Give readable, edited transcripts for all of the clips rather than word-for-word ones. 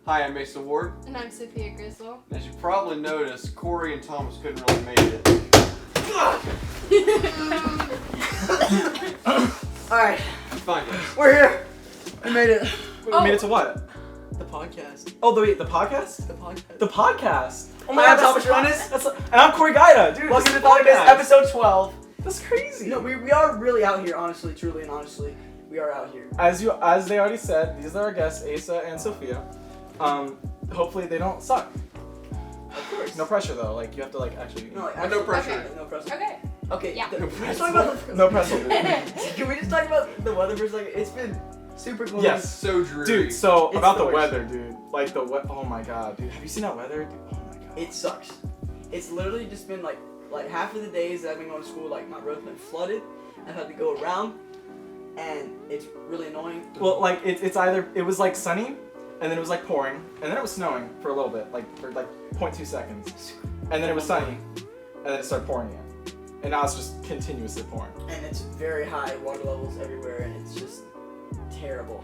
Hi, I'm Asa Ward. And I'm Sophia Grizzle. As you probably noticed, Corey and Thomas couldn't really make it. Alright, Fine, guys. we're here. We made it. Wait, we made it to what? The podcast. Oh, the podcast? The podcast. The podcast. Oh Hi, I'm Thomas Cherones. And I'm Corey Guida, dude. Welcome to this the is podcast, episode 12. That's crazy. No, we are really out here, honestly, truly and honestly. We are out here. As they already said, these are our guests, Asa and Sophia. Hopefully they don't suck. Of course. No pressure though. Like you have to actually. No, no pressure. Okay. No pressure. Okay. Okay. Yeah. Can we just talk about No pressure. Can we just talk about the weather for a second? It's been super cold. Yes. So dreary. Dude, so It's about the the worst. weather, dude. Like oh my god, dude. Have you seen that weather? Dude, oh my god. It sucks. It's literally just been like half of the days that I've been going to school, like my road's been flooded. I've had to go around, and it's really annoying. Well, like it's either it was like sunny, and then it was like pouring, and then it was snowing for a little bit, for 0.2 seconds, and then it was sunny, and then it started pouring again, and now it's just continuously pouring. And it's very high water levels everywhere, and it's just terrible.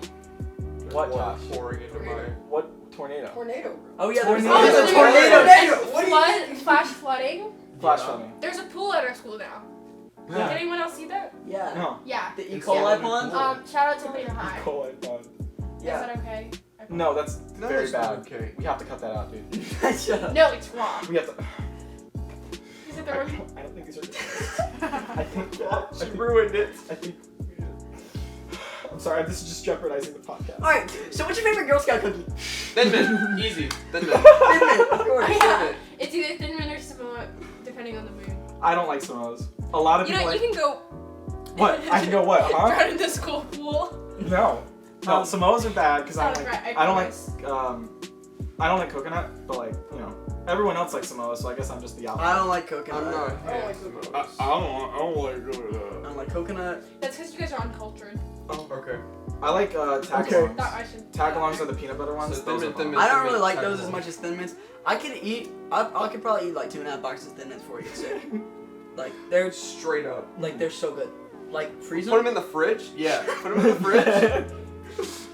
What, Water Josh? pouring into my... What tornado? Tornado. Oh yeah, Tornado. there's Oh, a tornado. tornado. What do you? Flash flooding. Flash Yeah. flooding. There's a pool at our school now. Did Yeah. anyone else see that? Yeah. No. Yeah. The E. It's coli all in the pond. pool. Shout out to Lena High. Coli pond. Is Yeah. that okay? No, that's No, very it's not bad. okay. We have to cut that out, dude. Shut up. No, it's wrong. We have to. Is it I the wrong? don't think these are. I think. ruined it. I think. I'm sorry. This is just jeopardizing the podcast. All right. So, what's your favorite Girl Scout cookie? Thin Mint. Easy. Thin Mint. Thin Mint, of course. Yeah. It's either Thin Mint or Samoa, depending on the mood. I don't like Samoas. A lot of You people know, like. you can go. What? I can go what? Huh? Drown in the school pool. No. No, Samoas are bad because I Sounds don't like. right, I don't I don't like coconut, but everyone else likes Samoa, so I guess I'm just the opposite. I don't like coconut. I'm not. I don't like Samosas. I don't like I don't like coconut. That's because you guys are uncultured. Okay. I like tagalongs. Thought I should. Tagalongs are the peanut butter ones. So Those Thin are Mint, Thin bomb. Mint. I don't really like Thin those Mint. as much as Thin Mints. I could probably eat like 2.5 boxes of Thin Mints before I get sick. Like they're Straight up. they're so good. Like freeze Put them them. in the fridge? Yeah. Put them in the fridge?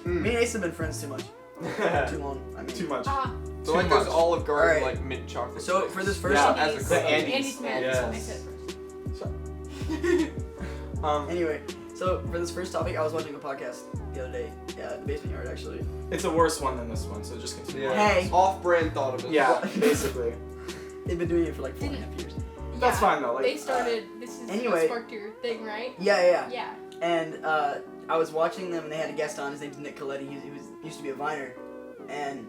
Me and Ace have been friends too much. Too long. I mean. Too much. So like those much. Olive Garden, Alright. like mint chocolate. So sticks. for this first Yeah, as a the cookie. Andes. man. Yes. I said it first. Anyway, so for this first topic, I was watching a podcast the other day. Yeah, the Basement Yard actually. It's a worse one than this one, so just continue. Yeah. Hey. Off-brand thought of it. Yeah, basically. They've been doing it for like 4.5 years. That's Yeah, fine though. Like, They started. This is anyway. what sparked your thing, right? Yeah. Yeah. And I was watching them, and they had a guest on. His name's Nick Coletti. He used to be a Viner, and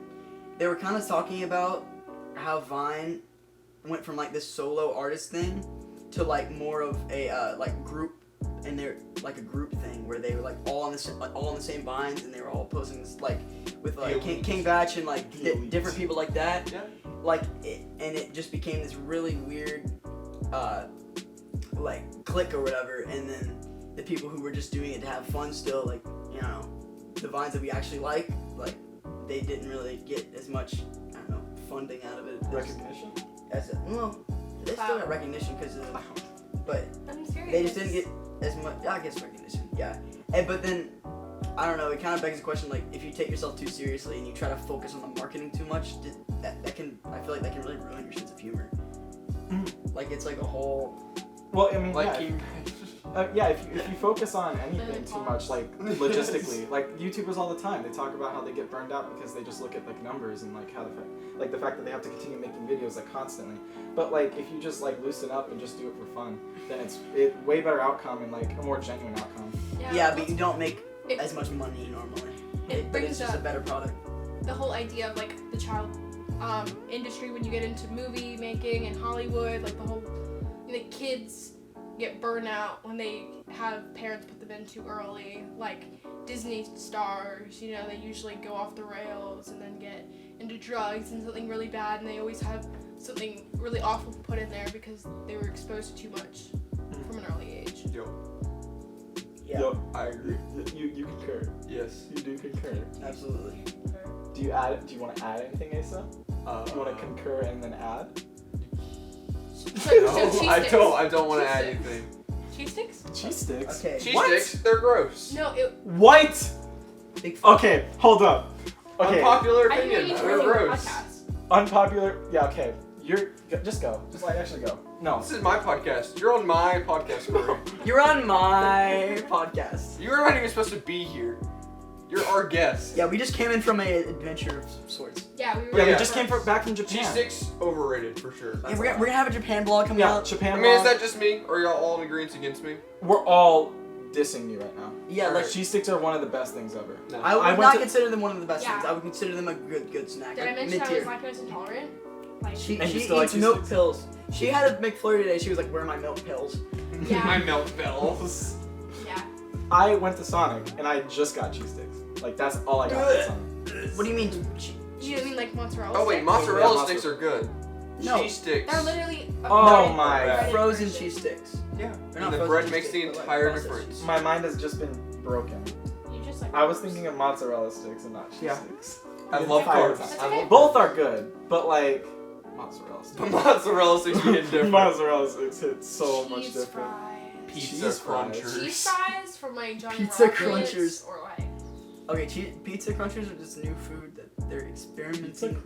they were kind of talking about how Vine went from like this solo artist thing to like more of a like group, and they're like a group thing where they were like all on the same vines, and they were all posting this, like with like King Batch and like different people like that. Yeah. Like and it just became this really weird like clique or whatever, and then the people who were just doing it to have fun still, like, you know, the vines that we actually like they didn't really get as much, I don't know, funding out of it recognition. well, they still got recognition because of but I'm serious. they just didn't get as much, I guess, recognition. Yeah. But then I don't know, it kind of begs the question, like, if you take yourself too seriously and you try to focus on the marketing too much, that can, I feel like that can really ruin your sense of humor. Like, it's like a whole... Well, I mean, Like yeah. King If you focus on anything too much, like logistically, like YouTubers all the time, they talk about how they get burned out because they just look at like numbers and like how the fact that they have to continue making videos like constantly. But like if you just like loosen up and just do it for fun, then it's way better outcome and like a more genuine outcome. Yeah, but you don't make It- as much money normally. It But brings it's just a up better product. the whole idea of like the child industry when you get into movie making and Hollywood, like the whole kids get burned out when they have parents put them in too early. Like Disney stars, you know, they usually go off the rails and then get into drugs and something really bad, and they always have something really awful put in there because they were exposed to too much from an early age. Yo, Yeah, Yep. I agree. You concur. Yes. You do concur. absolutely. Do you want to add anything, Asa? Do you want to concur and then add? No, cheese I sticks. don't. I don't want to Cheese add sticks. anything. Cheese sticks? Cheese sticks. Okay. Cheese What? sticks, they're gross. No, it. What? Big Okay, hold up. Okay. Unpopular I think we opinion. need to We're really do a bros. podcast. Unpopular. Yeah. Okay. Just go. Just like actually go. No. This is my podcast. You're on my podcast, Corey. You're on my podcast. You were not even supposed to be here. You're our guest. Yeah, we just came in from an adventure of sorts. Yeah, we were. Yeah, we Yeah. just came back from Japan. Cheese overrated for sure. Yeah, we're gonna have a Japan blog coming Yeah, out. Japan. I mean, is vlog. that just me, or are y'all all in agreement against me? We're all dissing you right now. Yeah, like Cheese sticks are one of the best things ever. No. I would I went not to- consider them one of the best Yeah. things. I would consider them a good snack. Did I like mention I was mid-tier. lactose intolerant? Like, She And you eats still like cheese milk sticks? pills. She had a McFlurry today. She was like, "Where are my milk pills?" Yeah. My milk bells. yeah. I went to Sonic and I just got cheese sticks. Like that's all I got at Sonic. What do you mean? You mean like mozzarella Oh wait, sticks? mozzarella Yeah, sticks are good. No. Cheese sticks. They're literally a Oh breaded- my. breaded Frozen version. cheese sticks. Yeah. They're And not the frozen bread cheese makes the sticks, but, like, entire processed difference. cheese. My mind has just been broken. You just like. I was thinking of mozzarella sticks and not cheese Yeah. sticks. I It's love fire carbs. time. That's I okay. love Both are good, but like mozzarella The sticks. mozzarella sticks hit different. Mozzarella sticks hit so much cheese different. fries. Pizza Cheese fries. crunchers. Cheese fries from like Johnny Pizza Rockets crunchers. or like. Okay, pizza crunchers are just new food that they're experimenting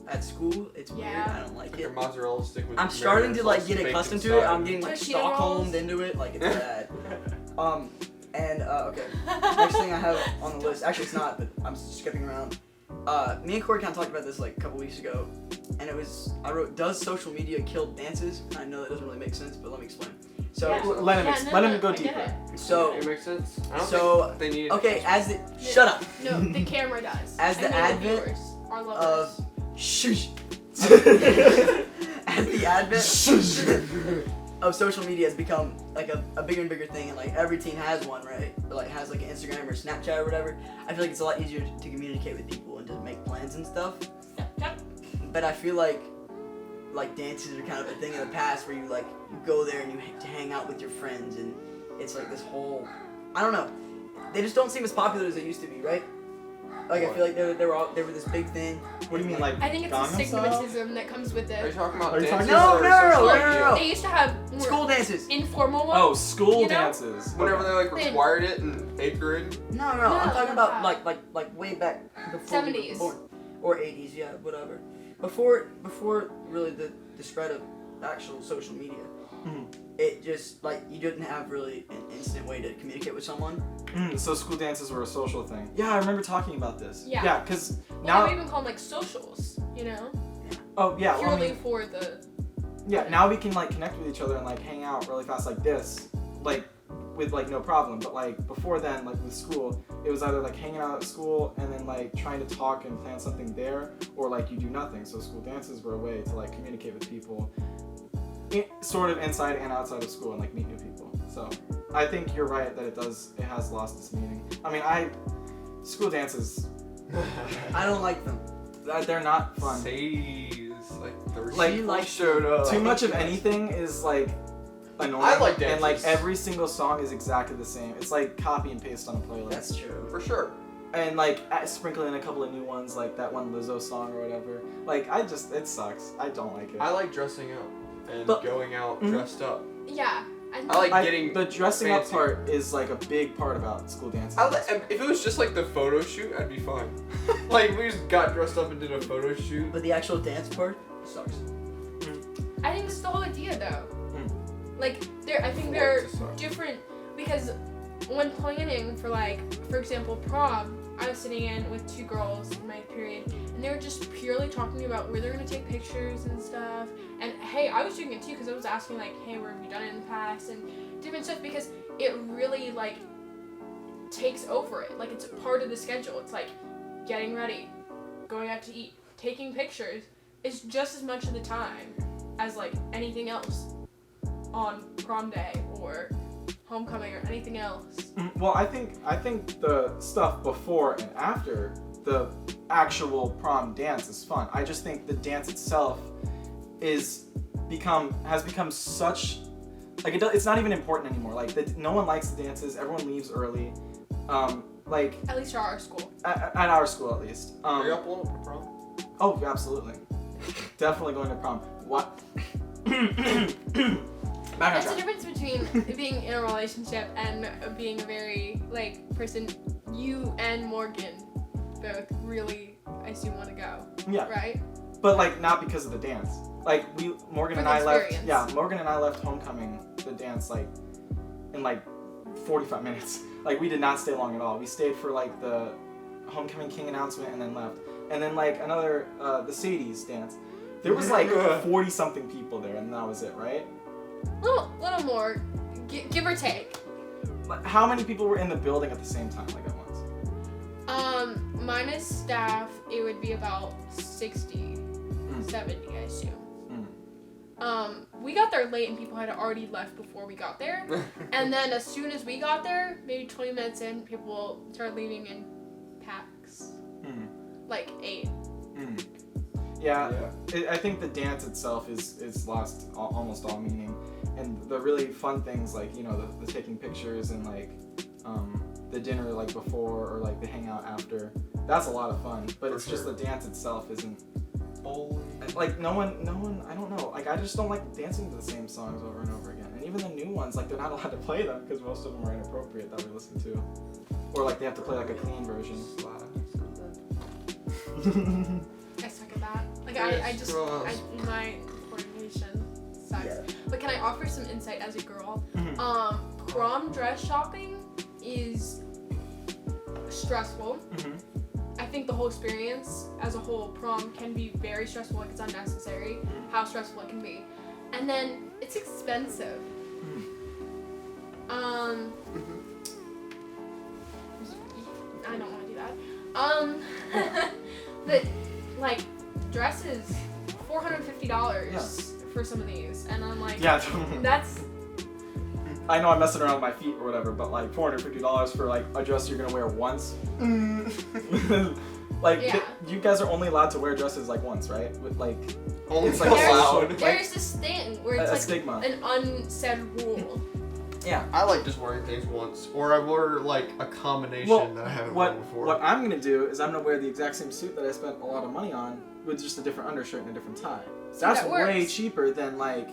at school. It's weird. Yeah. I don't like Like it. a mozzarella stick with I'm starting to like marinara get sauce accustomed baked to it. inside. I'm getting like Cheeto Stockholmed rolls. into it. Like it's bad. Okay. Next thing I have on the list. Actually, it's not, but I'm skipping around. Me and Corey kind of talked about this like a couple weeks ago, and I wrote, "Does social media kill dances?" I know that doesn't really make sense, but let me explain. So, Yeah. Let him Yeah, let him no, go I get deeper. it. so It makes sense. I don't So, think they need it. okay, shut up. No, the camera does. As the And advent viewers, our of lovers. shush. As the advent of social media has become like a bigger and bigger thing, and like every teen has one, right? Or like has like an Instagram or Snapchat or whatever. I feel like it's a lot easier to communicate with people and to make plans and stuff. Yep. But I feel like dances are kind of a thing of the past where you go there and you hang out with your friends, and it's like this whole, I don't know, they just don't seem as popular as they used to be, right? Like I feel like they were this big thing. What do you mean, like I think it's the Gangnam Style? stigmatism that comes with Are you it. talking about Are you dances talking- No, or no, social no, media? no. They used to have more School dances. informal ones. Oh, school You know? dances. Whenever they like Thin. required it in 8th grade. No, I'm No, talking no, about no. like way back before we were 70s. born. Or 80s, yeah, whatever. Before really the spread of actual social media. Mhm. It just like you didn't have really an instant way to communicate with someone. So school dances were a social thing. Yeah, I remember talking about this. Yeah. Yeah, because Now we now. even call them like socials, you know? Oh yeah. Well, I Purely mean, for the. yeah. Now we can like connect with each other and like hang out really fast like this, like with like no problem. But like before then, like with school, it was either like hanging out at school and then like trying to talk and plan something there, or like you do nothing. So school dances were a way to like communicate with people, sort of inside and outside of school, and like meet new people. So I think you're right that it has lost its meaning. I mean, school dances, I don't like them. they're not fun. Says like the Like, receipt like, showed up. Too much of anything is like annoying. I like and like dances. every single song is exactly the same. It's like copy and paste on a playlist. That's true. For sure. And like sprinkle in a couple of new ones, like that one Lizzo song or whatever. Like it sucks. I don't like it. I like dressing up and But- going out Mhm. dressed up. Yeah. I like getting the dressing fancy. up part is like a big part about school dances. If it was just like the photo shoot, I'd be fine. Like we just got dressed up and did a photo shoot. But the actual dance part sucks. I think that's the whole idea though. Like, I think For they're it to suck. different because when planning for for example, prom, I was sitting in with two girls in my period, and they were just purely talking about where they're gonna take pictures and stuff. And hey, I was doing it too because I was asking hey, where have you done it in the past and different stuff because it really takes over it. Like it's a part of the schedule. It's like getting ready, going out to eat, taking pictures is just as much of the time as anything else on prom day or homecoming or anything else. Well, I think the stuff before and after the actual prom dance is fun. I just think the dance itself has become such it's not even important anymore. No one likes the dances. Everyone leaves early. At least at our school. At our school at least. Are you up a little for prom? Oh, absolutely. Definitely going to prom. What? Back on It's the track. difference between being in a relationship and being a very person. You and Morgan both really I assume, want to go. Yeah. Right? But like not because of the dance. Like Morgan For and the I left. experience. Yeah, Morgan and I left homecoming the dance like in like 45 minutes. Like we did not stay long at all. We stayed for like the homecoming king announcement and then left. And then like another the Sadie's dance. There was like 40 something people there and that was it, right? Little more, give or take. How many people were in the building at the same time, like at once? Minus staff, it would be about 60, 70, I assume. We got there late and people had already left before we got there. And then as soon as we got there, maybe 20 minutes in, people started leaving in packs. Like 8. Yeah. I think the dance itself is lost almost all meaning. And the really fun things like, you know, the taking pictures and like the dinner like before or like the hangout after, that's a lot of fun. But it's just the dance itself isn't. Like no one, I don't know. Like I just don't like dancing to the same songs over and over again. And even the new ones, like they're not allowed to play them because most of them are inappropriate that we listen to. Or like they have to play like a clean version. I suck at that. Like my coordination sucks. Yeah. But can I offer some insight as a girl? Prom dress shopping is stressful. I think the whole experience as a whole, prom, can be very stressful. Like it's unnecessary how stressful it can be. And then it's expensive. I don't want to do that. But like dresses, $450 for some of these, and I'm like, Yeah. that's. I know I'm messing around with my feet or whatever, but like $450 for like a dress you're gonna wear once. Like you guys are only allowed to wear dresses like once, right? With like Only it's like allowed. There's this thing where it's a like stigma. an unsaid rule. Yeah. I like just wearing things once, or I wear like a combination that I haven't worn before. What I'm gonna do is I'm gonna wear the exact same suit that I spent a lot of money on with just a different undershirt and a different tie. That's that way works. cheaper than like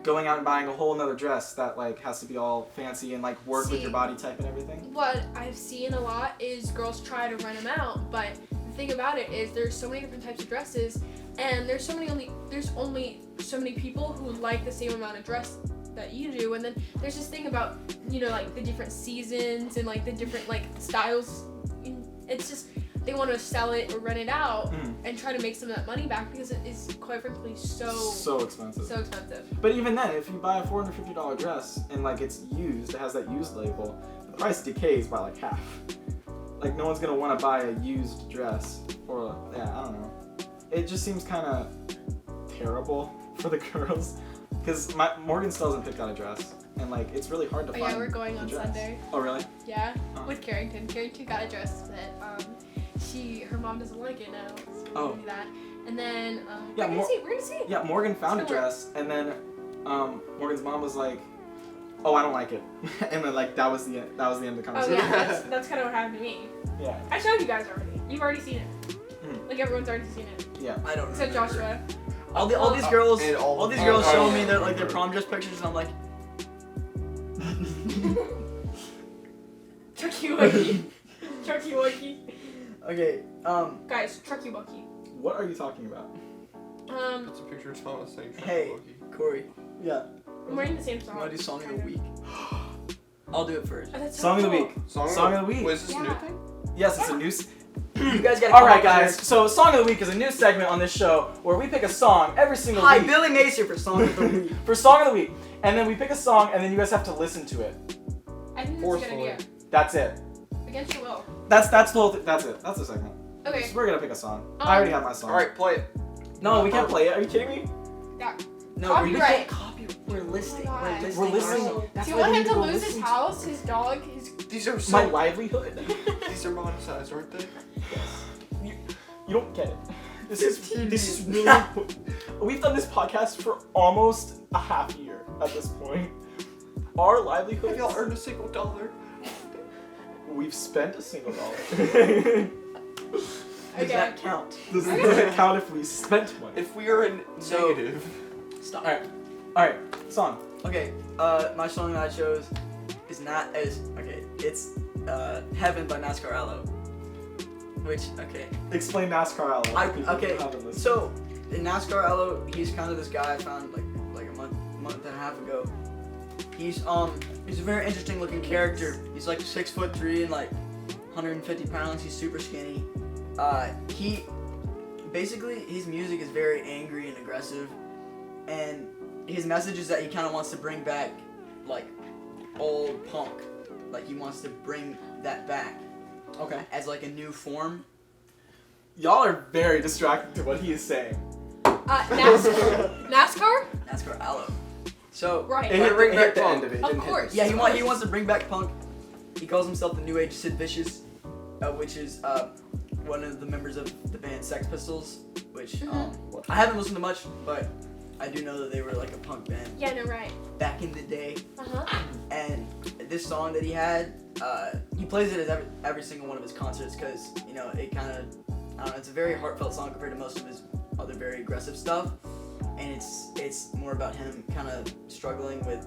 going out and buying a whole nother dress that like has to be all fancy and like work with your body type and everything. What I've seen a lot is girls try to rent them out, but the thing about it is there's so many different types of dresses, and there's only so many people who like the same amount of dress that you do, and then there's this thing about, you know, like the different seasons and like the different like styles. It's just they want to sell it or rent it out and try to make some of that money back because it is quite frankly so expensive. So expensive. But even then, if you buy a $450 dress and like it's used, it has that used label, the price decays by like half. Like no one's gonna want to buy a used dress, or I don't know. It just seems kind of terrible for the girls because Morgan still hasn't picked out a dress, and like it's really hard to find. Yeah, we're going on dress. Sunday. Oh really? Yeah, with Carrington. Carrington got a dress that her mom doesn't like it now. So we're gonna do that. And then we're gonna see. Yeah, Morgan found a dress, and then Morgan's mom was like, "Oh, I don't like it," and then like that was the end of the conversation. Oh yeah, that's kind of what happened to me. Yeah. I showed you guys already. You've already seen it. Like everyone's already seen it. Yeah. I don't. Except remember. Joshua. All these girls show me remember. their prom dress pictures, and I'm like, Chucky Wucky. Chucky Wucky. okay, Guys, Chucky Wucky. What are you talking about? It's a picture of Thomas saying hey, Corey. Yeah. I'm wearing the same song. You wanna do song of the week? I'll do it first. Oh, that's so Song of the cool. week. Song of the week. Wait, is this a new Yeah. thing? Yes, it's a new. You guys gotta. All right, guys. So, Song of the Week is a new segment on this show where we pick a song every single Hi, week. Billy Mace here for song of the week. For Song of the Week, and then we pick a song, and then you guys have to listen to it. I think that's a good Forcefully. idea. That's it. Against your will. That's the whole. That's it. That's the segment. Okay. So we're gonna pick a song. I already have my song. All right, play it. No, we can't play it. Are you kidding me? Yeah. No, Copyright. We're listening. Oh my God. We're listening. Do That's you why want they him need to go lose his listen to house, his dog, his... These are My livelihood. These are monetized, aren't they? You don't get it. This is really important. We've done this podcast for almost a half year at this point. Our livelihood. Have y'all earned a single dollar? We've spent a single dollar. Does that count? Does it count if we spent money? If we are in negative. Stop. Alright, song. Okay, my song that I chose is not as it's Heaven by NASCAR Aloe. Which, okay. Explain NASCAR Aloe. Okay, so in NASCAR Aloe, he's kind of this guy I found like a month and a half ago. He's a very interesting looking character. He's like 6'3" and like 150 pounds. He's super skinny. He basically, his music is very angry and aggressive, and his message is that he kind of wants to bring back like old punk. Like he wants to bring that back. Okay. As like a new form. Y'all are very distracted to what he is saying. NASCAR? NASCAR Aloe. So Right. It hit bring back the punk. end of it. Of didn't hit course. the- yeah, he wants to bring back punk. He calls himself the New Age Sid Vicious, which is one of the members of the band Sex Pistols. Which I haven't listened to much, but I do know that they were like a punk band Yeah, no, right. back in the day. Uh-huh. And this song that he had, he plays it at every single one of his concerts because, you know, it kind of, I don't know, it's a very heartfelt song compared to most of his other very aggressive stuff. And it's more about him kind of struggling with,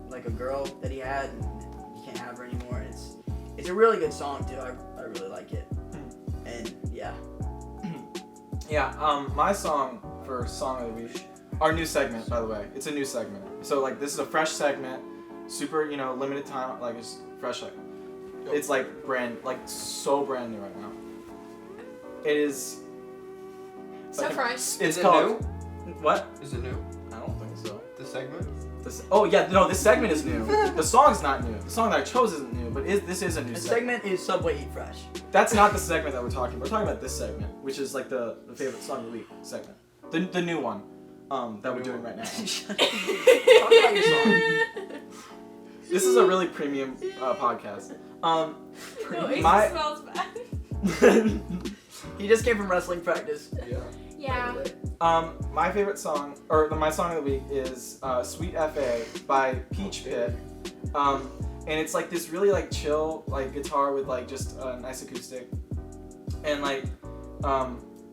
like a girl that he had and he can't have her anymore. And it's a really good song too. I really like it. And yeah. Yeah, my song for Song of the Week, our new segment, by the way. It's a new segment. So, like, this is a fresh segment, super, you know, limited time, like, it's fresh, like, it's, like, so brand new right now. It is... So fresh. It's Is it called... What? Is it new? I don't think so. The segment? This segment is new. The song's not new. The song that I chose isn't new, but this is a new The segment. segment is Subway Eat Fresh. That's not the segment that we're talking about. We're talking about this segment, which is like the favorite song of the week segment. The new one that we're doing right now. Talk about your song. This is a really premium podcast. No, it My- smells bad. He just came from wrestling practice. Yeah. Yeah. My favorite song, or my song of the week is Sweet F.A. by Peach Pit. And it's like this really like chill like guitar with like just a nice acoustic. And like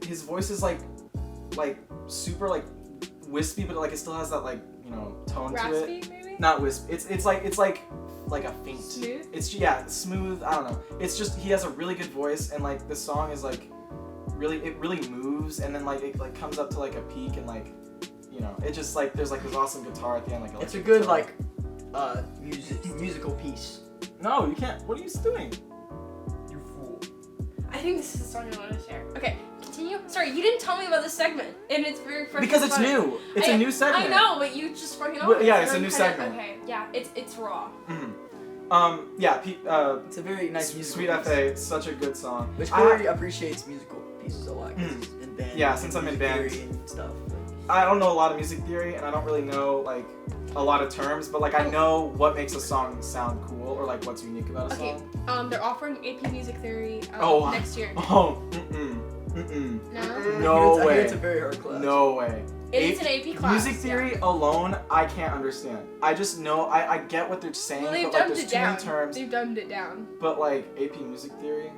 his voice is like super like wispy, but like it still has that like, you know, tone to it. Raspy, maybe? Not wispy. It's like a faint. Smooth? It's smooth. I don't know. It's just he has a really good voice, and like the song is like really moves, and then like it like comes up to like a peak, and like, you know, it just like there's like this awesome guitar at the end, like It's a electric good guitar. like musical piece. No, you can't. What are you doing? You fool. I think this is the song I want to share. Okay, continue. Sorry, you didn't tell me about this segment, and it's very fresh. Because and it's fun. new. It's a new segment. I know, but you just fucking Well, opened yeah, it, it's so a I'm new kinda- segment. Okay, yeah, it's raw. Yeah, It's a very nice musical Sweet piece. F.A. It's such a good song. Which I- Corey appreciates musical pieces a lot. 'Cause he's in band. Yeah, since I'm in music band. theory and stuff. I don't know a lot of music theory, and I don't really know like a lot of terms, but like I know what makes a song sound cool or like what's unique about a Okay, song. they're offering AP Music Theory Oh, next year. Oh, No? No I hear way. it's a very hard class. No way. It is an AP class. Music theory alone, I can't understand. I just know, I get what they're saying, Well, they've but like dumbed there's it too many down. terms. They've dumbed it down. But like AP Music Theory,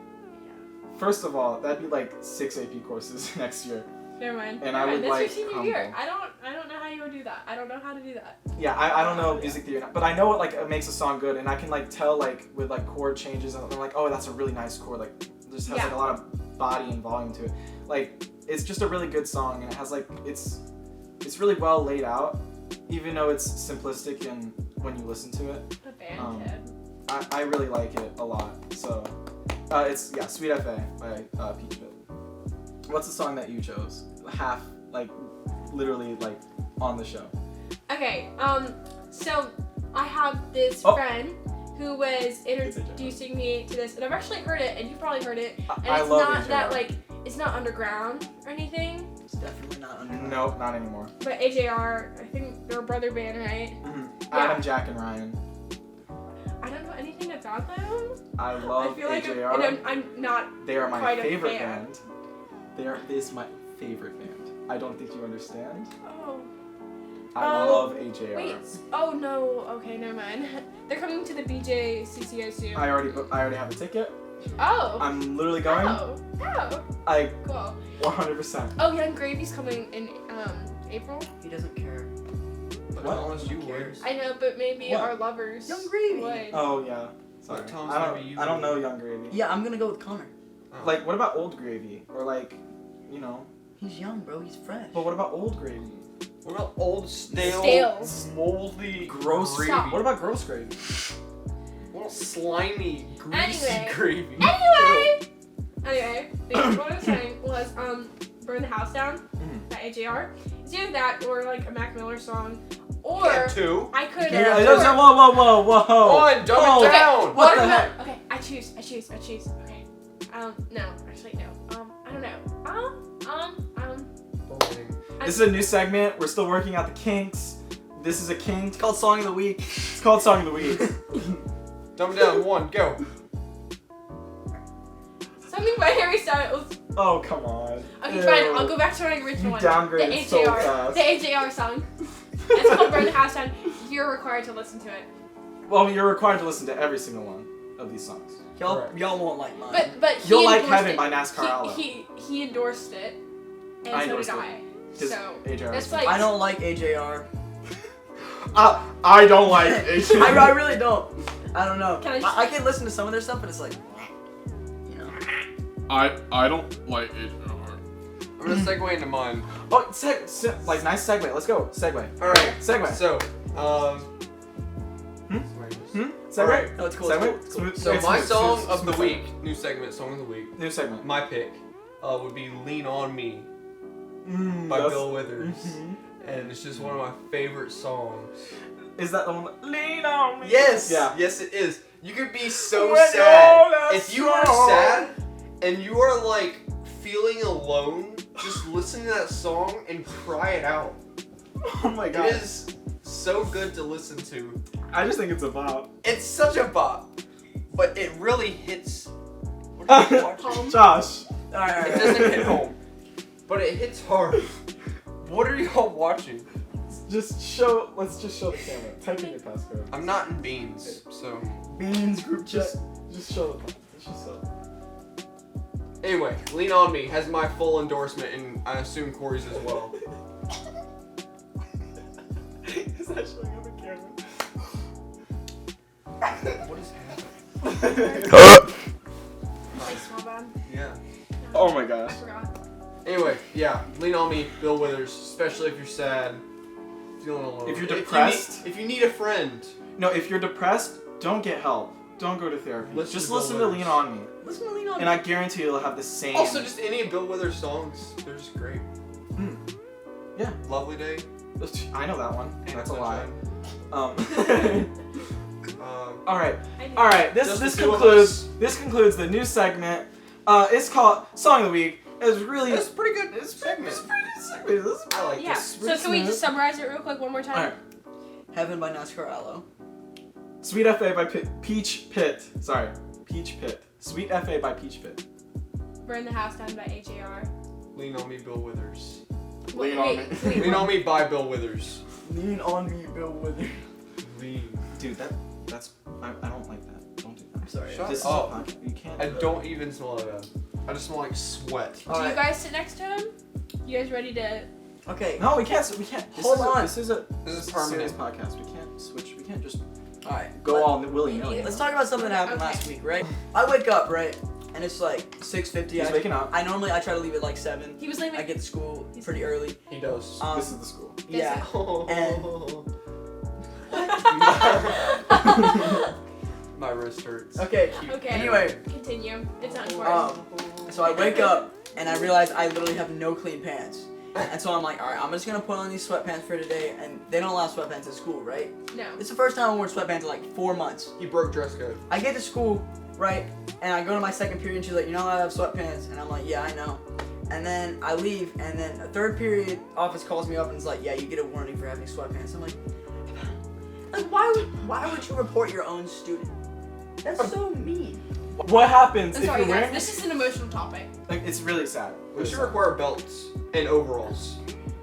first of all, that'd be like 6 AP courses next year. Never mind. And Never I mind. would, That's like, your senior crumble. year. I don't know how you would do that. I don't know how to do that. Yeah, I don't know music theory, but I know what like makes a song good, and I can like tell like with like chord changes, and I'm like, oh, that's a really nice chord. Like, this has like a lot of body and volume to it. Like, it's just a really good song, and it has like it's really well laid out, even though it's simplistic and when you listen to it. The band kid. I really like it a lot. So, it's Sweet F.A. by Peach Pit. What's the song that you chose? Half, like, literally, like, on the show. Okay, so I have this Oh. friend who was introducing me to this, and I've actually heard it, and you've probably heard it, and I it's love not AJR. that, like, it's not underground or anything, It's definitely not under. Nope, not anymore. but AJR, I think they're a brother band, right? Adam, Jack, and Ryan. I don't know anything about them. I love I feel like AJR. I'm not They are my quite a favorite fan. band. Is my favorite band. I don't think you understand. Oh. I Oh, love AJR. Wait. Oh no. Okay, never mind. They're coming to the BJCCO soon. I already have a ticket. Oh. I'm literally going. Oh. Oh. Like Cool. 100%. Oh, Young Gravy's coming in April. He doesn't care. But What? unless you would. cares? I know, but maybe What? our lovers Young Gravy. would. Oh yeah. Sorry. But Tom's I gonna be you. don't know Young Gravy. Yeah, I'm gonna go with Connor. Oh. Like, what about old gravy? Or like, you know. He's young, bro. He's fresh. But what about old gravy? What about old Stale. moldy, Gross gravy? Stop. What about gross gravy? What about slimy, greasy Anyway. gravy? Anyway, what I was saying was Burn the House Down by AJR. It's either that or like a Mac Miller song. Or Yeah, two. I could Whoa. One, dumb Oh. it down. What the no, heck? Okay, I choose. Okay. No, actually no. I don't know. This is a new segment. We're still working out the kinks. This is a kink. It's called Song of the Week. It's called Song of the Week. Dumb it down. One, go. Something by Harry Styles. Oh, come on. Okay, Ew. fine. I'll go back to my original You one. downgraded so fast. The AJR song. It's called Burn the House Down. You're required to listen to it. Well, you're required to listen to every single one of these songs. Y'all won't like mine. But he You'll like endorsed Heaven it. by NASCAR Aloe. He endorsed it, and I so did endorsed I. His So AJR that's song. like I don't like AJR. I don't like AJR. I really don't. I don't know. Can I I can listen to some of their stuff, but it's like, you know. I don't like it. I'm gonna segue into mine. Oh, like nice segue. Let's go. Segue. All right. Segue. So, Segue. All right. No, it's cool. Segue. It's cool. Smooth- So it's my smooth, song smooth, of the smooth week, new segment, song of the week. New segment. My pick would be "Lean on Me" by That's- Bill Withers, Mhm. and it's just one of my favorite songs. Is that the one? Lean on me. Yes. Yeah. Yes, it is. You could be so When sad. you're If you are strong. sad and you are like feeling alone, just listen to that song and cry it out. Oh my god. It is so good to listen to. I just think it's a bop. It's such a bop, but it really hits. What are you watching? home. Josh. Alright, It doesn't hit home, but it hits hard. What are y'all watching? Let's just show the camera. Type in your passcode. I'm not in Beans, so. Beans group chat. Just show the. Just show. Anyway, Lean On Me has my full endorsement, and I assume Corey's as well. Is that showing on the camera? What is happening? Thanks, my bad. Yeah. Oh my I gosh. forgot. Anyway, yeah, Lean On Me, Bill Withers, especially if you're sad, feeling alone. If you're depressed. If you need a friend. No, if you're depressed, don't get help. Don't go to therapy. Listen just to Bill listen to Withers. Lean On Me. Listen to Lean On And I guarantee you'll have the same. Also, just any of Bill Withers' songs, they're just great. Mm. Yeah. Lovely Day. I know that one. Ain't That's a No lie. Sunshine. All right. I did. All right. This Just this the two of concludes us. this concludes the new segment. It's called Song of the Week. It's really It's pretty good. it's segment. It's pretty good segment. This is- I like Yeah. this. So can we just summarize it real quick one more time? All right. Heaven by NASCAR Aloe. Sweet FA by Peach Pit. Sorry, Peach Pit. Sweet FA by Peach Pit. Burn the House Down by AJR. Lean On Me, Bill Withers. Lean on me. Lean On Me by Bill Withers. Lean on me, Bill Withers. Lean. Dude, that's I don't like that. Don't do that. I'm sorry. Shut This up. is a podcast. You can't. I don't even smell like that. I just smell like sweat. Do you guys sit next to him? You guys ready to? Okay. No, we can't. We can't. Hold on. This is a This is serious permanent. podcast. We can't switch. We can't just Alright. go all willy nilly. Let's talk about something that happened Okay. last week, right? I wake up, right? And it's like 6:50. He's waking up. I normally try to leave at like 7. He was leaving. I get to school pretty early. He does. This is the school. Yeah. And My wrist hurts. okay. Okay. Anyway, Continue. It's not important. so I wake up and I realize I literally have no clean pants. And so I'm like, alright, I'm just gonna put on these sweatpants for today. And they don't allow sweatpants at school, right? No. It's the first time I wore sweatpants in like 4 months. He broke dress code. I get to school, right? And I go to my second period and she's like, you know I have sweatpants? And I'm like, yeah, I know. And then I leave and then a third period office calls me up and is like, yeah, you get a warning for having sweatpants. I'm like why would you report your own student? That's so mean. What happens I'm if sorry, you're guys. wearing? This is an emotional topic. Like, it's really sad. We Really should sad. require belts and overalls.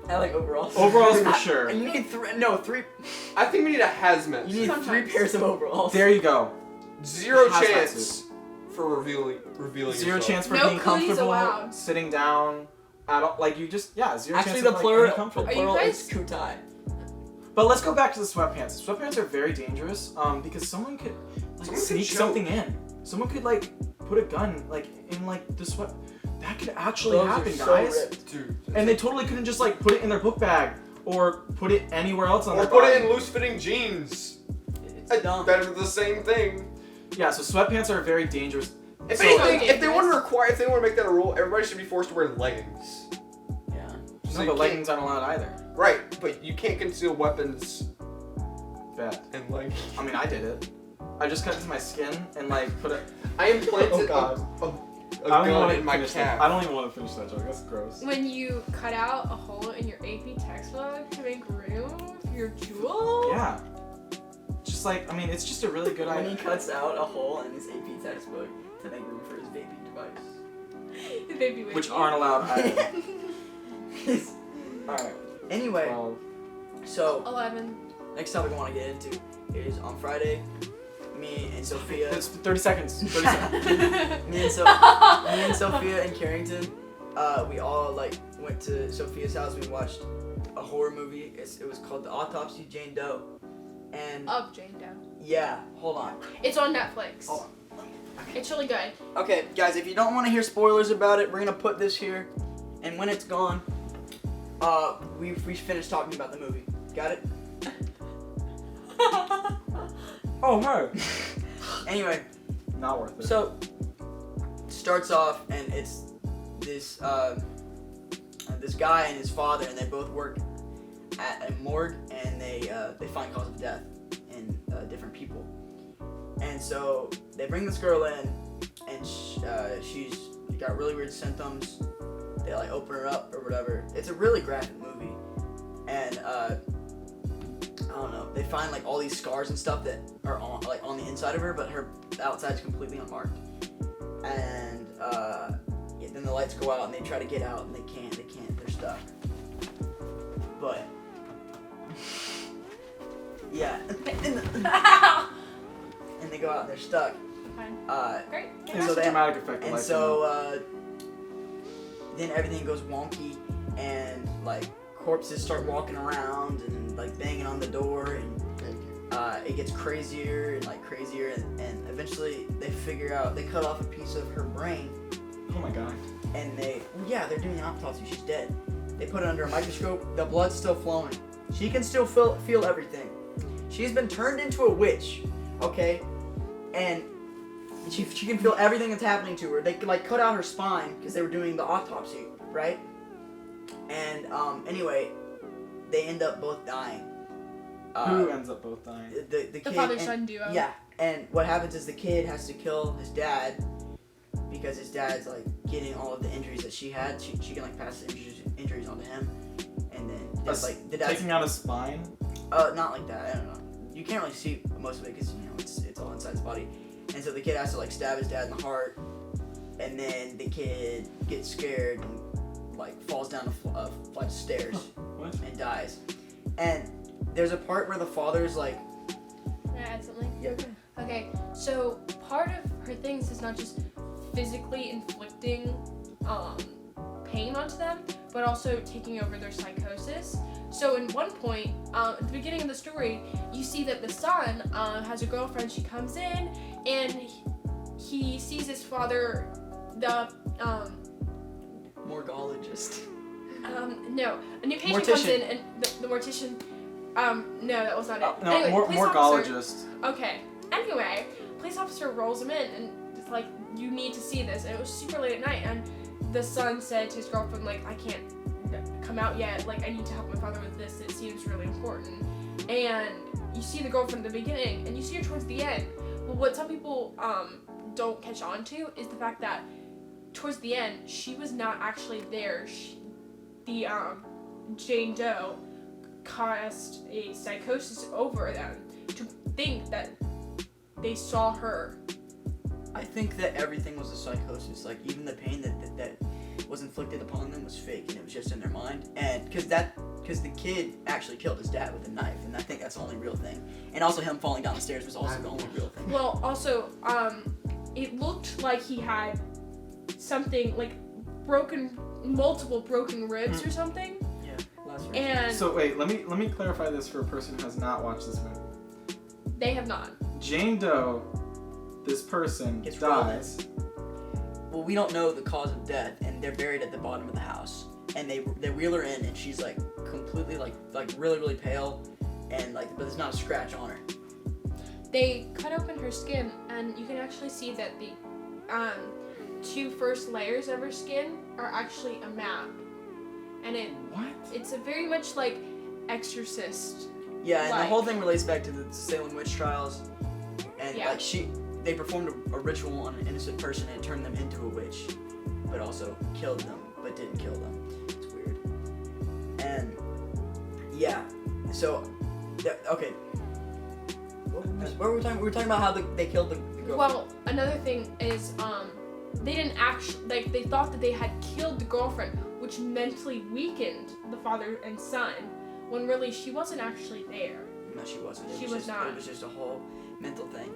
I like overalls. Overalls for sure. You need three. I think we need a hazmat. You need suit. 3 pairs of overalls. There you go. Zero Hazmat chance for revealing Zero yourself. chance for No being cooties comfortable allowed. sitting down. At all, like you just zero Actually, chance the of, like, plural, being comfortable. Are you plural guys- is kutai. But let's go back to the sweatpants. Sweatpants are very dangerous because someone could Someone could sneak choke. something in. Someone could like put a gun like in like the sweat. That could actually Those are happen, so guys. ripped. Dude. And they totally couldn't just like put it in their book bag or put it anywhere else on Or their put body. it in loose-fitting jeans. It's dumb. They're the same thing. Yeah, so sweatpants are very dangerous. If So- anything, if they want to make that a rule, everybody should be forced to wear leggings. Yeah. So No, you but leggings aren't allowed either. Right, but you can't conceal weapons Bad. in leggings. I mean, I did it. I just cut into my skin and like put it. I implanted Oh, God. a I don't even gun want in to my finish that. calf. I don't even want to finish that joke. That's gross. When you cut out a hole in your AP textbook to make room for your jewel? Yeah. Just like, I mean, it's just a really good When he idea. cuts out a hole in his AP textbook to make room for his vaping device. The baby wig. Which aren't allowed either. Alright. Anyway, Well, so 11. next topic I want to get into is on Friday, me and Sophia. it's 30 seconds. 30 seconds. Me and Sophia and Carrington, we all like went to Sophia's house. We watched a horror movie. It was called The Autopsy of Jane Doe, and Of Jane Doe. yeah, hold on. It's on Netflix. Hold on. It's really good. Okay, guys, if you don't want to hear spoilers about it, we're gonna put this here, and when it's gone, we finished talking about the movie. Got it? Oh, her. Anyway, Not worth it. so starts off, and it's this this guy and his father, and they both work at a morgue, and they find cause of death in different people. And so they bring this girl in, and she's got really weird symptoms. They like open her up or whatever. It's a really graphic movie, and I don't know. They find like all these scars and stuff that are on the inside of her, but her outside's completely unmarked. And yeah, then the lights go out, and they try to get out, and they can't. They're stuck. But yeah, and they go out and they're stuck. Fine. Great. And It's so a they, dramatic effect. and so then everything goes wonky, and like corpses start walking around and like banging on the door, and it gets crazier and like crazier, and eventually they cut off a piece of her brain, Oh my god. and they're doing an autopsy. She's dead. They put it under a microscope. The blood's still flowing. She can still feel everything. She's been turned into a witch, okay? And she can feel everything that's happening to her. They like cut out her spine because they were doing the autopsy, right? And anyway, they end up both dying. Who ends up both dying? The The kid father-son duo. Yeah, and what happens is the kid has to kill his dad because his dad's like getting all of the injuries that she had. She can like pass the injuries on to him, and then that's like the dad's Taking out a spine? not like that. I don't know. You can't really see most of it because it's all inside his body, and so the kid has to like stab his dad in the heart, and then the kid gets scared and like falls down a flight of stairs What? and dies. And there's a part where the father's like, Can I add something? yeah, okay. Okay, so part of her things is not just physically inflicting pain onto them, but also taking over their psychosis. So in one point, at the beginning of the story, you see that the son has a girlfriend. She comes in, and he sees his father, the Morgologist. no, a new patient comes Mortician. in, and the mortician. No, that was not it. No, Anyway, police officer- morgologist. Okay. Anyway, police officer rolls him in, and it's like, you need to see this. And it was super late at night, and the son said to his girlfriend, like, I can't come out yet. Like, I need to help my father with this. It seems really important. And you see the girlfriend at the beginning, and you see her towards the end. But what some people don't catch on to is the fact that towards the end, she was not actually there. Jane Doe cast a psychosis over them to think that they saw her. I think that everything was a psychosis. Like even the pain that was inflicted upon them was fake, and it was just in their mind. And because the kid actually killed his dad with a knife, and I think that's the only real thing. And also him falling down the stairs was also the only real thing. Well, also, it looked like he had something like multiple broken ribs or something. Yeah, last And So wait, let me clarify this for a person who has not watched this movie. they have not. Jane Doe, this person Gets dies, well, we don't know the cause of death, and they're buried at the bottom of the house. And they wheel her in, and she's like completely like really really pale, and like but there's not a scratch on her. They cut open her skin, and you can actually see that the 2 first layers of her skin are actually a map, and it's a very much like Exorcist. Yeah, and the Like- whole thing relates back to the Salem witch trials, and Yeah. like they performed a ritual on an innocent person and turned them into a witch, but also killed them, but didn't kill them. It's weird. And yeah, so okay. What were we talking? We were talking about how they killed the girlfriend. Well, another thing is, they didn't actually, like, they thought that they had killed the girlfriend, which mentally weakened the father and son, when really she wasn't actually there. No, she wasn't. She was not. It was just a whole mental thing.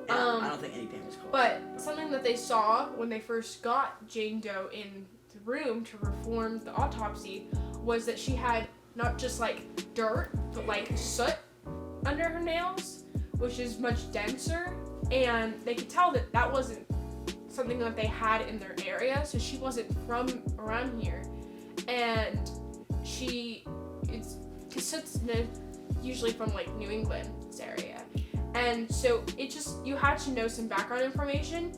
And I don't think any pain was caused. But something that they saw when they first got Jane Doe in the room to perform the autopsy was that she had not just like dirt, but like soot under her nails, which is much denser, and they could tell that that wasn't something that they had in their area, so she wasn't from around here, and cause soot's usually from like New England's area, and so you had to know some background information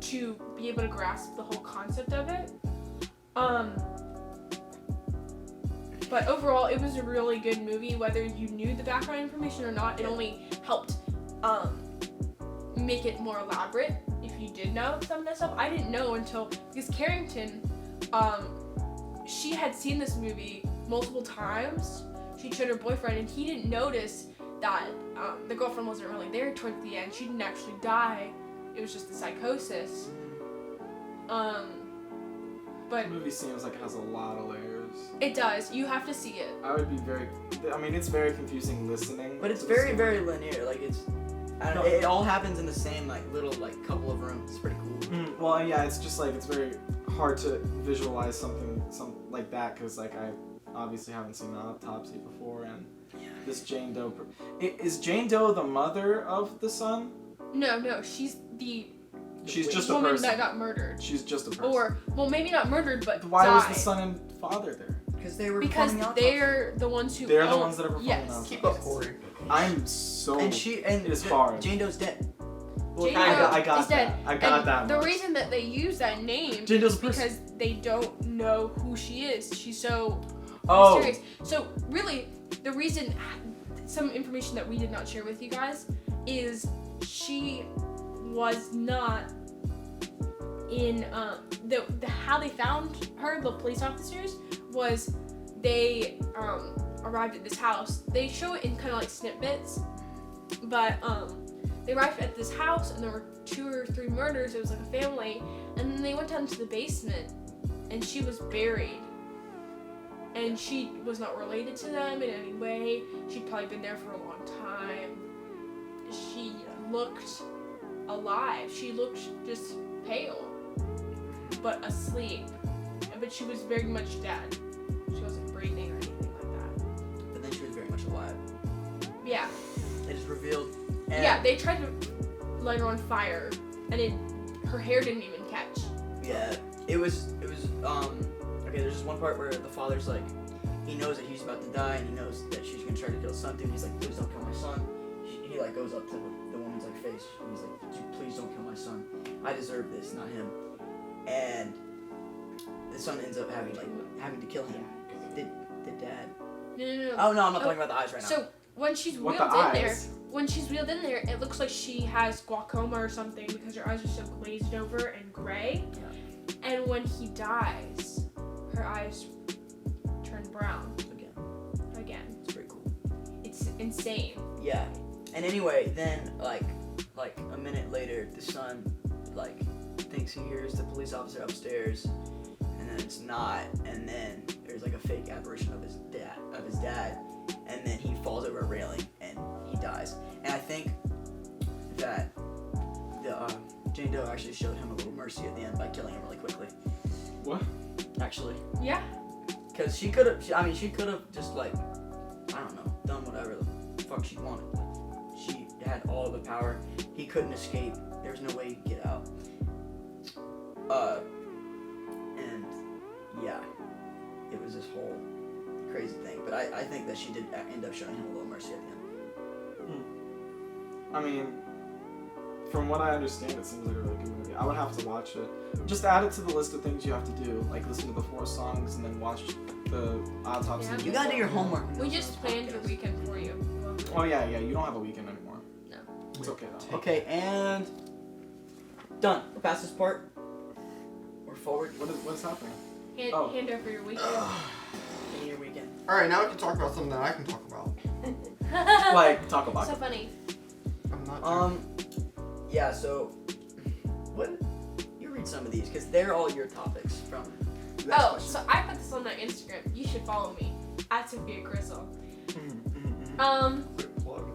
to be able to grasp the whole concept of it. But overall, it was a really good movie. Whether you knew the background information or not, it only helped make it more elaborate. If you did know some of that stuff, I didn't know until because Carrington, she had seen this movie multiple times. She showed her boyfriend, and he didn't notice that the girlfriend wasn't really there towards the end. She didn't actually die. It was just the psychosis. But The movie seems like it has a lot of layers. it does. You have to see it. It's very confusing listening. But it's to the very, story. very linear. Like it all happens in the same like little like couple of rooms. It's pretty cool. Well, yeah, it's just like it's very hard to visualize something like that because like I obviously haven't seen the autopsy before, and this Jane Doe. Is Jane Doe the mother of the son? No, she's the She's just a woman person. that got murdered. She's just a person. Or, well, maybe not murdered, but Why died. was the son and father there? Because they were Because performing the autopsy. they're the ones who They're the own- ones that are performing yes. the autopsy. Keep up, Corey. I'm so. and it is hard. Jane Doe's dead. Well, Jane I Doe got is dead. that. I got and that the much. reason that they use that name Jane Doe's is a person. because they don't know who she is. She's so Oh. mysterious. So really, the reason, some information that we did not share with you guys, is she was not in the how they found her. The police officers was they arrived at this house. They show it in kind of like snippets, but they arrived at this house and there were 2 or 3 murders. It was like a family, and then they went down to the basement, and she was buried. And she was not related to them in any way. She'd probably been there for a long time. She looked alive. She looked just pale, but asleep. But she was very much dead. She wasn't breathing or anything like that. But then she was very much alive. Yeah. They just revealed. And Yeah, they tried to light her on fire, and her hair didn't even catch. Yeah, it was okay, there's this one part where the father's like, he knows that he's about to die, and he knows that she's gonna try to kill his son too, and he's like, please don't kill my son. He like goes up to the woman's like face, and he's like, please don't kill my son. I deserve this, not him. And the son ends up having to kill him. The dad. No. Oh no, I'm not talking about the eyes right now. So when she's What wheeled the in there, eyes? it looks like she has glaucoma or something because her eyes are so glazed over and gray. Yeah. And when he dies, her eyes turn brown again. It's pretty cool. It's insane. Yeah. And anyway, then like a minute later, the son like thinks he hears the police officer upstairs, and then it's not, and then there's like a fake apparition of his dad, and then he falls over a railing and he dies. And I think that the Jane Doe actually showed him a little mercy at the end by killing him really quickly. What? Actually, Yeah. because she could have just like, I don't know, done whatever the fuck she wanted. She had all the power. He couldn't escape. There was no way he'd get out. And yeah, it was this whole crazy thing. But I think that she did end up showing him a little mercy at the end. I mean, from what I understand, it seems like a really good movie. I would have to watch it. Just add it to the list of things you have to do, like listen to the 4 songs and then watch the autopsy. Yeah. You gotta do your homework. We just planned your weekend for you. Oh yeah, you don't have a weekend anymore. No. It's okay though. Okay, and done. We're past this part. We're forward. What's happening? Hand over your weekend. In your weekend. All right, now we can talk about something that I can talk about. Like talk about So it. funny. I'm not. Yeah. So, what? You read some of these because they're all your topics from. you asked Oh, questions. so I put this on my Instagram. You should follow me at Sophia Grizzle. Quick plug.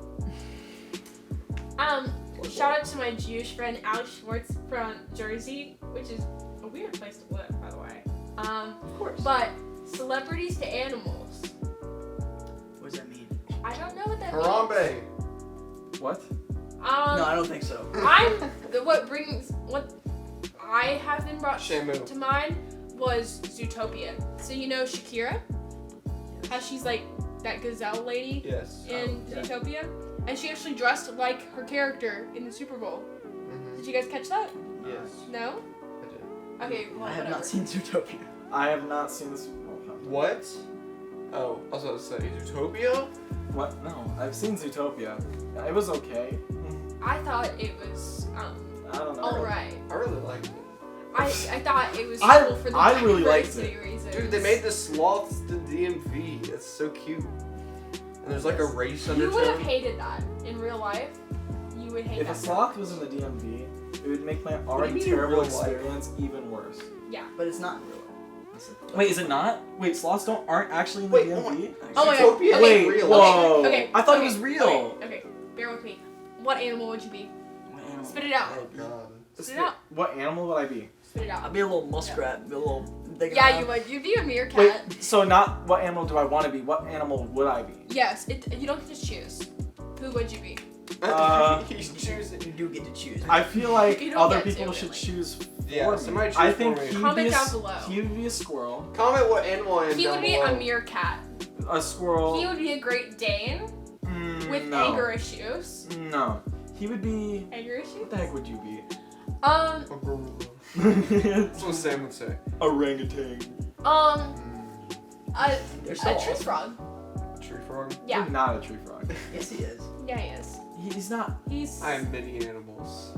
Shout out to my Jewish friend Asa Ward from Jersey, which is a weird place to live, by the way. Of course. But celebrities to animals. What does that mean? I don't know what that Harambe. What? means. No, I don't think so. What I have been brought Shamu. to mind was Zootopia. So you know Shakira? How she's like that gazelle lady Yes. in yeah. Zootopia? And she actually dressed like her character in the Super Bowl. Did you guys catch that? Yes. No? I did. Okay, well, I have whatever. not seen Zootopia. I have not seen this. What? Oh, I was about to say Zootopia. What? No, I've seen Zootopia. It was okay. I thought it was I don't know. alright. I really liked it. I thought it was I- cool for the I really liked diversity it. reasons. Dude, they made the sloths the DMV. That's so cute. And there's like a race You would have undertone. hated that in real life. You would hate If that. a sloth was in the DMV, it would make my already mean in terrible real life? experience even worse. But it's not real. It's a- Wait, is it not? Wait, sloths aren't actually in the Wait, DMV? Oh my God. Zootopia Okay. ain't real. Whoa. Okay. I thought it okay, was real. Okay, bear with me. What animal would you be? What animal? Spit it out. Oh god. Spit it out. What animal would I be? Spit it I'd out. be a little muskrat. Be a little. digging Yeah, around. you would. You'd be a meerkat. Wait, so not what animal do I want to be? What animal would I be? Yes, you don't get to choose. Who would you be? He's choosing. You do get to choose. I feel like You don't other get to, people should really. choose Yeah, for me. somebody choose I for think me. he would Comment be down below. He would be a squirrel. Comment what animal I am He down would be below. a meerkat. A squirrel. He would be a Great Dane with no. anger issues. No. He would be. Anger issues? What the heck would you be? A gorilla. That's what Sam would say. Orangutan. A They're so tree awesome. frog. Tree frog. Yeah. You're not a tree frog. Yes, he is. Yeah, he is. He's not. He's. I am many animals.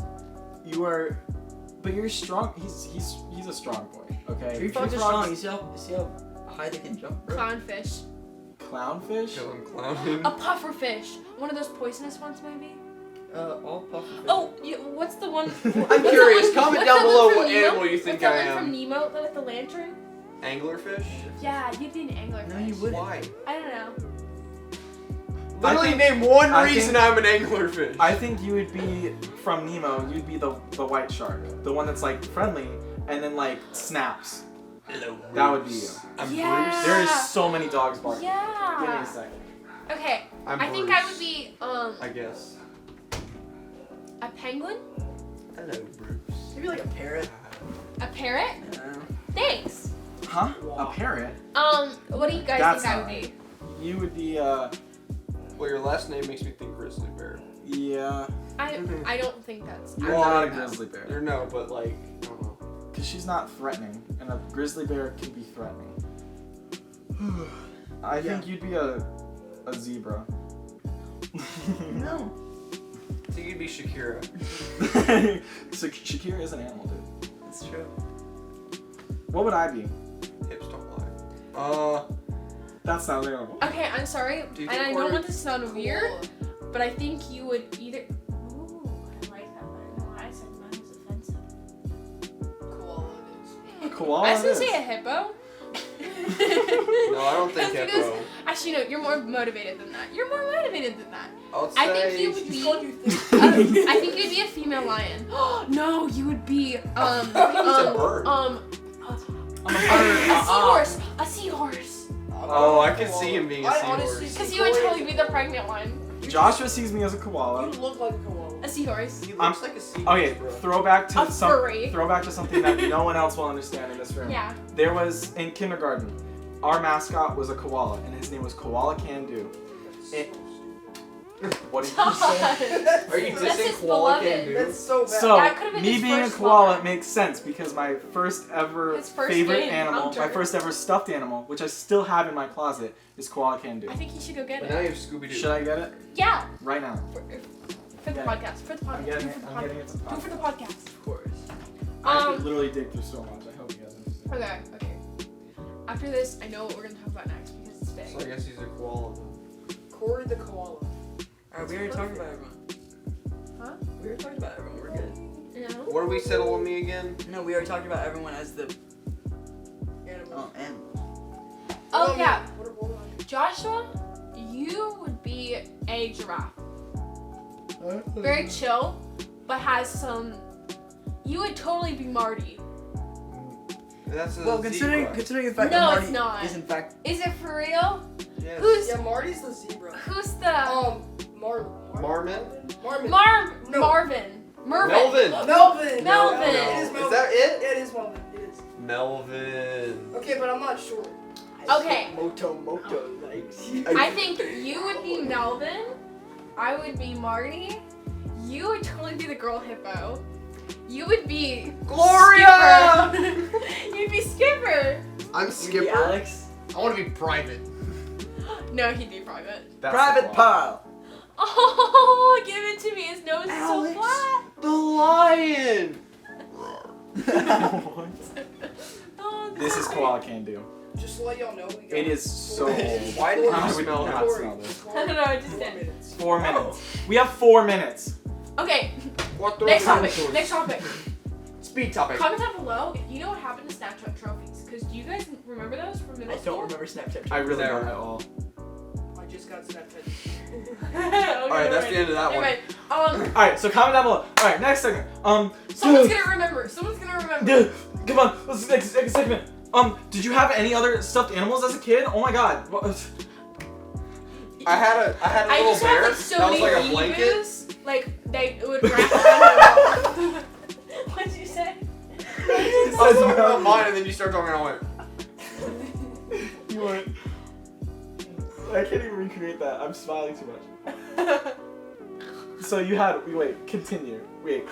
You are. But you're strong. He's a strong boy. Okay. Tree frogs are strong. You see how high they can jump, bro? Clownfish. Clownfish. Kill him clowning. A pufferfish. One of those poisonous ones, maybe? All pufferfish. Oh, what's the one? I'm curious. Comment down below what animal you think I What's the one from am. Nemo with the lantern? Anglerfish? Yeah, you'd be an anglerfish. No, you wouldn't. Why? I don't know. Literally name one I reason think- I'm an anglerfish. I think you would be from Nemo. You'd be the white shark, the one that's like friendly and then like snaps. Hello, That would be you. I'm Yeah. Bruce. There is so many dogs barking. Give me Yeah. a second. Okay, I'm I think Bruce. I would be I guess. a penguin, Hello, Bruce. Maybe like a parrot. a parrot. I don't know. Thanks. Huh? A parrot? What do you guys That's think I would not be? You would be Well, your last name makes me think grizzly bear. yeah. I don't think that's. You're Well, not a I- grizzly bear. You're no, but like, I don't know. Because she's not threatening, and a grizzly bear can be threatening. I think you'd be a zebra. No. I think you'd be Shakira. So Shakira is an animal, dude. That's true. What would I be? Hips don't lie. That's not an animal. Okay, I'm sorry, Do you and think I don't we're want this to sound weird, but I think you would either. Ooh, I like that, but I don't know why I said mine was offensive. Koala. I was gonna it say is. a hippo. No, I don't think That's hippo. Actually, no, you're more motivated than that. You're more motivated than that. I'll I say. think you would be. I think you'd be a female lion. No, you would be It's a bird. I'm a a bird. seahorse. A seahorse. Oh, I can see him being a I seahorse. honestly- Because you would totally be the pregnant one. You Joshua sees me as a You koala. look like a koala. A seahorse. He looks like a seahorse, Okay, bro. throwback to A furry. something that no one else will understand in this room. Yeah. There was in kindergarten, our mascot was a koala, and his name was Koala Can Do. It- What did you say? Are you That's dissing his Koala beloved. Can Do? That's so bad. So, That could've been me his being a first koala lover. makes sense because my first ever His first favorite game animal, encounter. my first ever stuffed animal, which I still have in my closet, is Koala Can Do. I think he should go get But it. now you have Scooby-Doo. Should I get it? Yeah. Right now. For the Yeah. podcast. For the podcast. I'm getting Do it. for the I'm getting podcast. it to the Do for the podcast. podcast. Of course. I have to Um. literally dig through so much. I hope you guys understand. Okay. After this, I know what we're gonna talk about next because it's big. So I guess he's a koala. Corey the koala. Alright, we already talked about everyone. Huh? We already talked about everyone. We're good. No. What do we settle on me again? No, we already talked about everyone as the Animal. animal. Oh yeah, What am I? Joshua, you would be a giraffe. Very chill, but has some. You would totally be Marty. That's a Well, considering zebra. the fact No, that Marty it's not. is in fact Is it for real? Yes. Who's Yeah, Marty's the zebra. who's the Marvin. Marmon? No. Marvin? Mervin. Melvin. Melvin. Melvin. It is Melvin. Is that it? Yeah, it is Melvin. It is. Melvin. Okay, but I'm not sure. Okay. Moto like. I think you would be Melvin. I would be Marty. You would totally be the girl hippo. You would be Gloria! Skipper. You'd be Skipper. I'm Skipper. Alex. I want to be private. No, he'd be private. That's Private the Pile. Oh, give it to me. His nose is so Alex. flat. The lion. What? Oh, This is God. Koala Can Do. Just to let y'all know, we got It is so old. Why did I you would smell not that? smell this. I don't know, I just 4 did. minutes. 4 minutes. We have 4 minutes. Okay, What the next topic. dinosaurs? Next topic. Speed topic. Comment down below if you know what happened to Snapchat trophies. Because do you guys remember those from middle I school? don't remember Snapchat. I really Never. don't at all. I just got Snapchat. Alright, that's the end of that one. Anyway, Alright, so comment down below. Alright, next segment. someone's gonna remember. Someone's gonna remember. Come on, let's next segment. Did you have any other stuffed animals as a kid? Oh my god. I had a I little just bear had like so that was many like a blanket. emus, like they would wrap around my mom. What'd you say? I was talking about mine, and then you start talking. I went. You went. I can't even recreate that. I'm smiling too much. So you had. Wait, continue. Wait,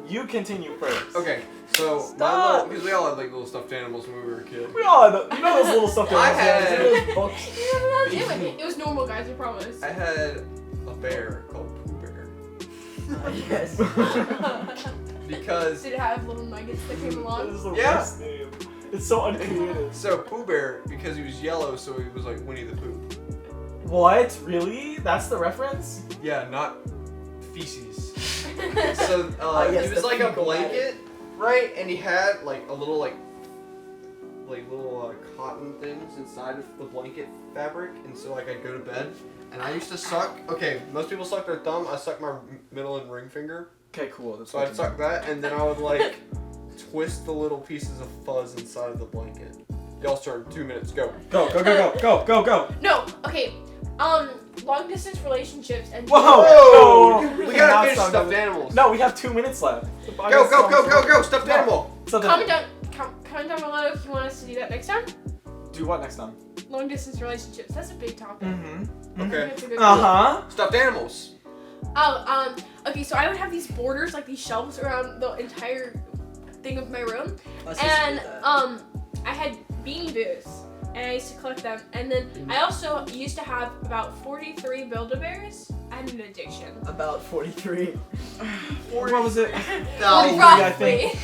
you continue first. Okay, so Stop. because we all had like little stuffed animals when we were a kid. We all had, you know those little stuffed I animals. had- you know those books? You know what I was doing? It was normal, guys. I promise. I had a bear called Pooh Bear Yes. because Did it have little nuggets that came That along? is the Yeah. worst name. It's so uncreative. so Pooh Bear because he was yellow, so he was like Winnie the Pooh. What? Really? That's the reference? Yeah, not feces. So yes, he was the like a fecal blanket, right? And he had like a little like little cotton things inside of the blanket fabric, and so like I'd go to bed, and I used to suck. Okay, most people suck their thumb. I suck my middle and ring finger. Okay, cool. That's So I'd suck that, and then I would like twist the little pieces of fuzz inside of the blanket. Y'all's turn. 2 minutes. Go. Go, go, go, go, go, go, go. No. Okay. Long distance relationships and. Whoa! Whoa! No, We cannot gotta finish stop stuffed that. animals. No, we have 2 minutes left. The Go, podcast go, is go, almost go, over. go! Stuffed No. animal. Stuffed Comment animal. down below if you want us to do that next time. Do what next time? Long distance relationships. That's a big topic. Mm-hmm. Okay. That's a good Uh-huh. Stuffed animals. Oh, okay, so I would have these borders, like these shelves around the entire thing of my room. And, I had Beanie Boos, and I used to collect them. And then I also used to have about 43 Build-A-Bears. I had an addiction. About 43. What was it? No. I think.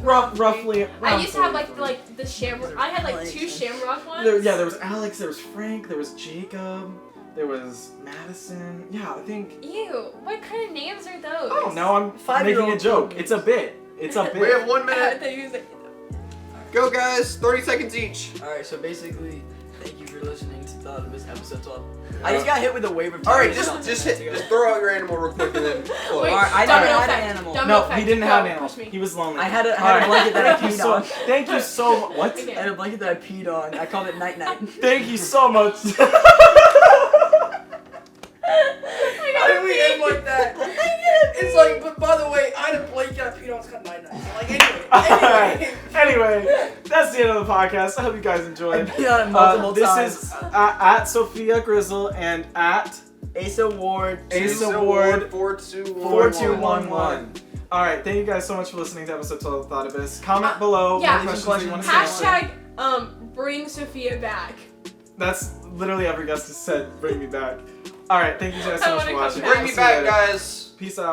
Roughly. I around used to have 43. the shamrock. I had like 2 shamrock ones. There was Alex, there was Frank, there was Jacob, there was Madison. Yeah, I think. Ew, what kind of names are those? I don't know, I'm making a 5-year-old joke. names. It's a bit. It's a bit. We have 1 I minute. thought you was like, Go, guys. 30 seconds each. Alright, so basically, thank you for listening to this episode 12. I just got hit with a wave of All right, terrorists just not 10 minutes ago. throw out your animal real quick and then close. Wait, Alright, I domino never had effect. an animal. Domino No, effect. he didn't Go, have an animal. push me. He was lonely. I had a Alright. blanket that I Thank you peed so. on. Thank you so much. What? Okay. I had a blanket that I peed on. I called it night night. Thank you so much. I got Alright. Anyway, that's the end of the podcast. I hope you guys enjoyed. I've been on it multiple This times. is at Sophia Grizzle and at Asa Ward. Asa Ward 4211. 4211. Alright, thank you guys so much for listening to episode 12 of Thought Abyss. Comment below yeah. what questions that you want to ask. Hashtag bring Sophia back. That's literally every guest has said, bring me back. Alright, thank you guys so much for watching. Bring me See you back, later. guys. Peace out.